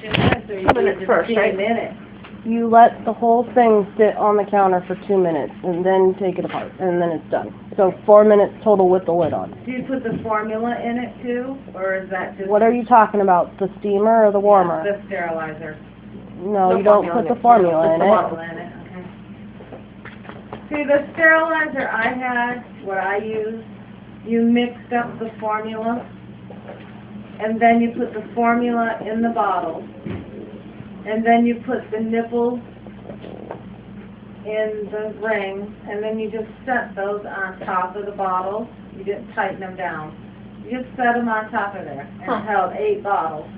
2 minutes, or you 2 do it minutes just first, 2 right? minutes? You let the whole thing sit on the counter for 2 minutes, and then take it apart, and then it's done. So 4 minutes total with the lid on. Do you put the formula in it too, or is that just? What are you talking about, the steamer or the warmer? The sterilizer. No, you don't put the formula in The it. formula in it, okay. See, the sterilizer I had, what I used, you mixed up the formula, and then you put the formula in the bottle, and then you put the nipples in the ring, and then you just set those on top of the bottle. You didn't tighten them down. You just set them on top of there, and it held 8 bottles.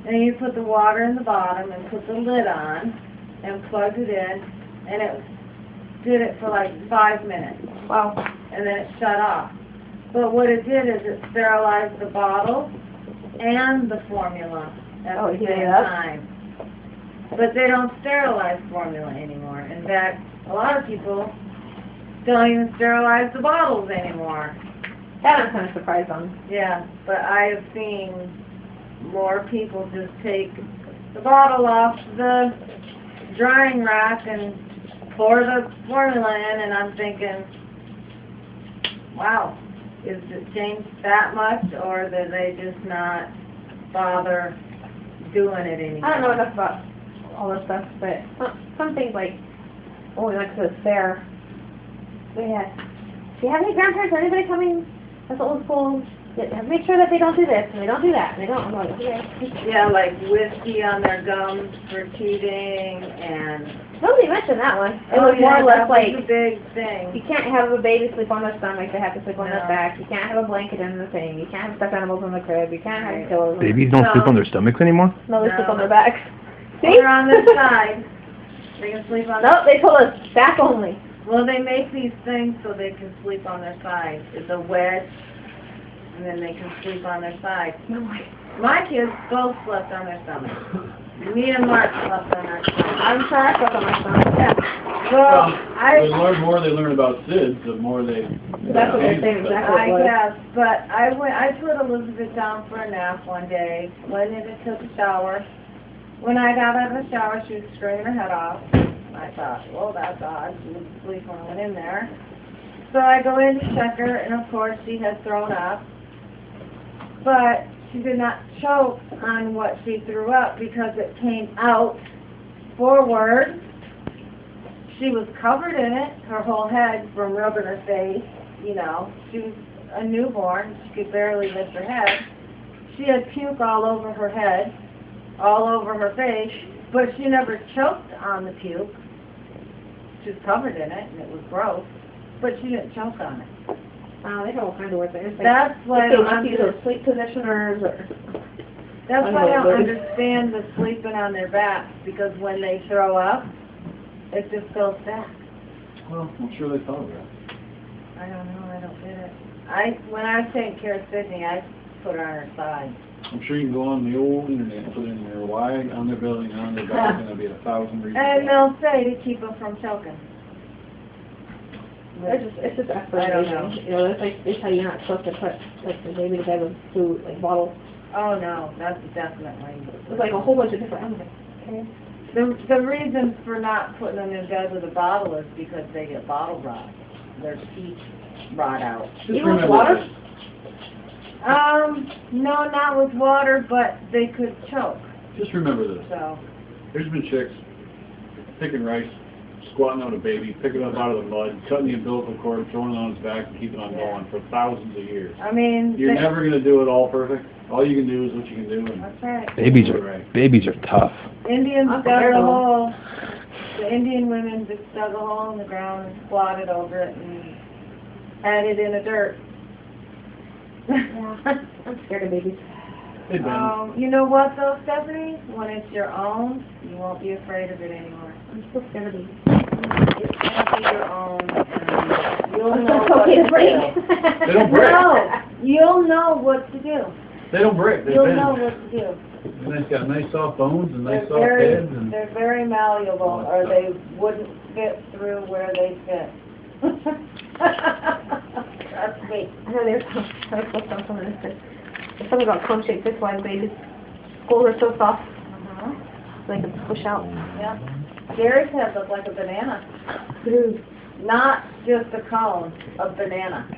And you put the water in the bottom and put the lid on and plugged it in, and it did it for like 5 minutes. Wow. And then it shut off. But what it did is it sterilized the bottle and the formula at the same time. But they don't sterilize formula anymore. In fact, a lot of people don't even sterilize the bottles anymore. That I'm kind of surprised on. Yeah, but I have seen more people just take the bottle off the drying rack and pour the formula in, and I'm thinking, wow, is it changed that much, or do they just not bother doing it anymore? I don't know enough about all this stuff, but some things like, when we went to the fair, we had, do you have any grandparents or anybody coming that's old school? Make sure that they don't do this, and they don't do that, and they don't, I'm like, okay. Yeah, like whiskey on their gums for cheating, and... Nobody mentioned that one. It was more or less like, a big thing. you can't have a baby sleep on their stomach, they have to sleep on their back, you can't have a blanket in the thing, you can't have stuffed animals in the crib, you can't have pillows. Babies don't sleep on their stomachs anymore? No, they sleep on their backs. See? They're on their side. They can sleep on Nope, they told us back only. Well, they make these things so they can sleep on their side. It's a wedge, and then they can sleep on their side. My kids both slept on their stomach. Me and Mark slept on our stomach. I'm sure I slept on my stomach. Yeah. Well, the more they learn about SIDS, the more they... That's what they're saying, exactly. I guess, but I put Elizabeth down for a nap one day, went in and took a shower. When I got out of the shower, she was screaming her head off. I thought, well, that's odd. She was asleep when I went in there. So I go in to check her, and of course she had thrown up. But she did not choke on what she threw up because it came out forward. She was covered in it, her whole head from rubbing her face, you know. She was a newborn. She could barely lift her head. She had puke all over her head, all over her face, but she never choked on the puke. She was covered in it, and it was gross, but she didn't choke on it. They have all kinds of weird things. Like, That's why I they don't want you to sleep positioners or... That's why I don't understand the sleeping on their backs, because when they throw up, it just goes back. Well, I'm sure they thought of that. I don't know, I don't get it. When I take care of Sydney, I put her on her side. I'm sure you can go on the old internet and put in there why on their belly and on their back, and there'll be 1,000 reasons. And they'll say to keep them from choking. It's just expert. I don't know. You know, it's like they tell you you're not supposed to put like the baby to bed with food, like bottles. Oh no, that's definitely. It's like a whole bunch of different animals. Okay. The reason for not putting them in bed with a bottle is because they get bottle rot. Their teeth rot out. Just Even with remember water? this. No, not with water, but they could choke. Just remember this. So. There's been chicks picking rice, squatting on a baby, picking it up out of the mud, cutting the umbilical cord, throwing it on its back, and keeping on going for thousands of years. I mean, You're never going to do it all perfect. All you can do is what you can do. And that's right. Babies are tough. Indians dug a hole. The Indian women just dug a hole in the ground and squatted over it and had it in the dirt. Yeah, I'm scared of babies. Hey, Ben. You know what though, Stephanie? When it's your own, you won't be afraid of it anymore. I'm still scared of babies. It's going to be your own, and you'll know It's what okay to to break. do. They don't break. No, you'll know what to do. They don't break. They You'll bend. know what to do. And they've got nice soft bones and nice They're soft very, heads. And they're very malleable, or they wouldn't fit through where they fit. Trust me. I know there's something about cone-shaped fish why babies' schools are so soft. so they can push out. Yeah. Gary's head looked like a banana. Not just a cone, a banana.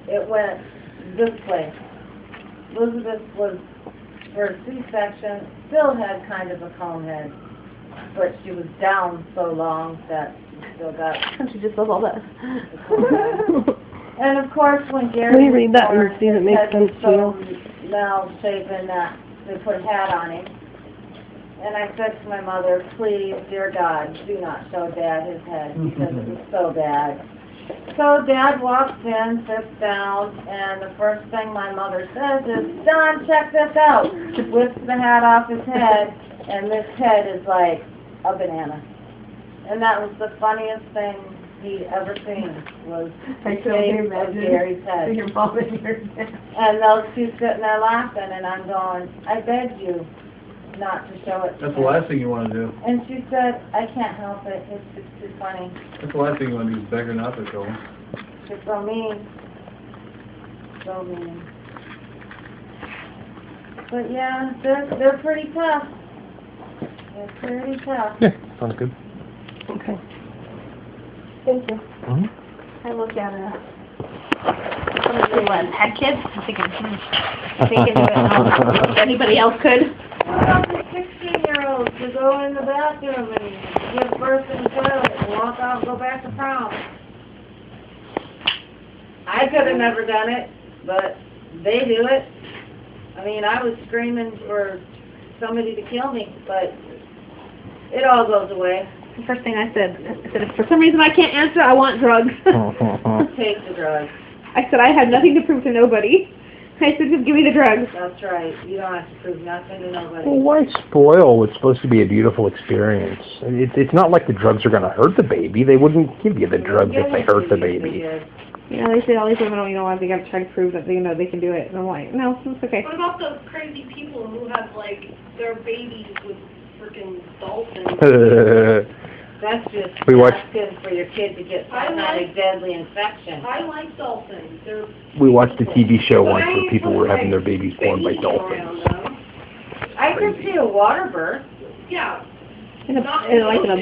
It went this way. Elizabeth was, her C-section, still had kind of a cone head, but she was down so long that she still got... And she just does all that. And of course, when Gary Will you read that and was see if it makes born, sense his to you? head was so malshapen that they put a hat on him. And I said to my mother, please, dear God, do not show Dad his head, because it was so bad. So Dad walks in, sits down, and the first thing my mother says is, Don, check this out. Whips the hat off his head, and this head is like a banana. And that was the funniest thing he'd ever seen, was the shape of Gary's head. Your mom and your dad. And those two sitting there laughing, and I'm going, I begged you not to show it to That's the him. last thing you want to do. And she said, I can't help it, it's just too funny. That's the last thing you want to do is beg her not to show them. She's so mean. So mean. But yeah, they're pretty tough. They're pretty tough. Yeah, sounds good. Okay. Thank you. Mhm. I look at somebody who has had kids, I'm thinking, they can do it. I don't know if anybody else could. What about the 16-year-olds to go in the bathroom and give birth in the toilet and walk out and go back to prom? I could have never done it, but they do it. I mean, I was screaming for somebody to kill me, but it all goes away. The first thing I said, if for some reason I can't answer, I want drugs. Take the drugs. I said I had nothing to prove to nobody. I said, just give me the drugs. That's right. You don't have to prove nothing to nobody. Well, why spoil what's supposed to be a beautiful experience? It's not like the drugs are going to hurt the baby. They wouldn't give you the drugs if they hurt the baby. You know, they say all these women, you know, they got to try to prove that they can do it. And I'm like, no, it's okay. What about those crazy people who have, like, their babies with freaking dolphins? That's just We watched- asking for your kid to get some kind of deadly infection. I like dolphins. They're We watched a TV show But once I were ain't people put, were having like, their babies born by babies dolphins. around them. I could see a water birth. Yeah. In a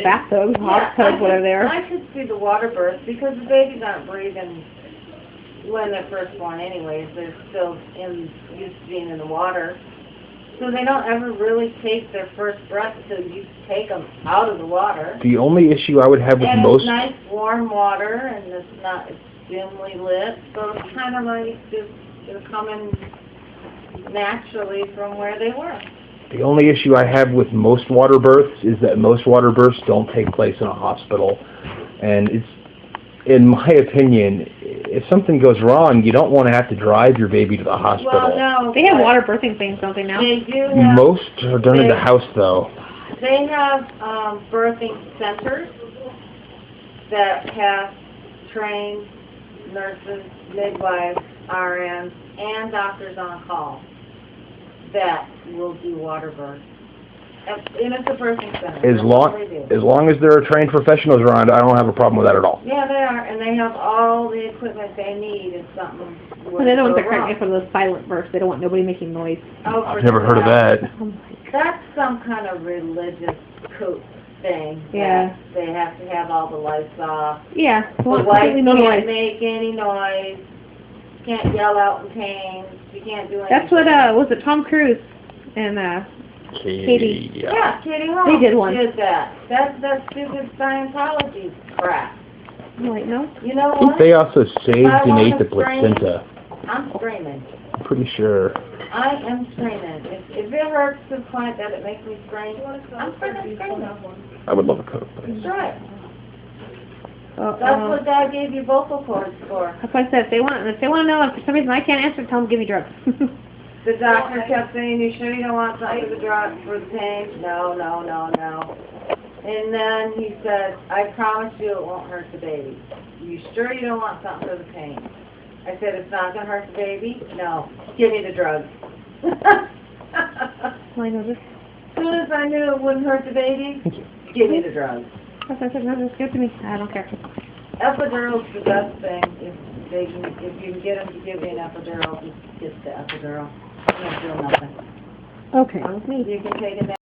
bathtub, hot tub, whatever they are. I could see the water birth because the babies aren't breathing when they're first born anyways. They're still used to being in the water. So they don't ever really take their first breath until you take them out of the water. The only issue I would have with And most... it's nice warm water and it's dimly lit. So it's kind of like they're coming naturally from where they were. The only issue I have with most water births is that most water births don't take place in a hospital. And it's, in my opinion, if something goes wrong, you don't want to have to drive your baby to the hospital. Well, no. They have but water birthing things, don't they now? They do have. Most are done in the house, though. They have birthing centers that have trained nurses, midwives, RNs, and doctors on call that will do water births. And it's a birthing center. As long as there are trained professionals around, I don't have a problem with that at all. Yeah, they are, and they have all the equipment they need if something Well, they don't want to the pregnant for those silent births. They don't want nobody making noise. I've never heard of that. Oh my God. That's some kind of religious kook thing. Yeah. that They have to have all the lights off. Yeah. Well, The wife completely no can't noise. make any noise. Can't yell out in pain. She can't do anything. That's what, was it Tom Cruise and, Katie. Yeah, Katie Holmes They did one. did that. That's that stupid Scientology crap. I'm like, no. You know what? They also saved I and wanna ate the scream. placenta. I'm screaming. I'm pretty sure. I am screaming. If it hurts to the point that it makes me scream, I'm freaking screaming. I would love a Coke, please. That's right. That's what Dad gave you vocal cords for. That's why I said, if they want to know if for some reason I can't answer, tell them give me drugs. The doctor kept saying, you sure you don't want something for the drug for the pain? No, no, no, no. And then he said, I promise you it won't hurt the baby. You sure you don't want something for the pain? I said, it's not going to hurt the baby? No. Give me the drugs. I know this. As soon as I knew it wouldn't hurt the baby, give me the drugs. That's why I said, no, just give it to me. I don't care. Epidural's the best thing. If you can get them to give you an epidural, just get the epidural. You don't feel nothing. Okay. Fine with me. You can take it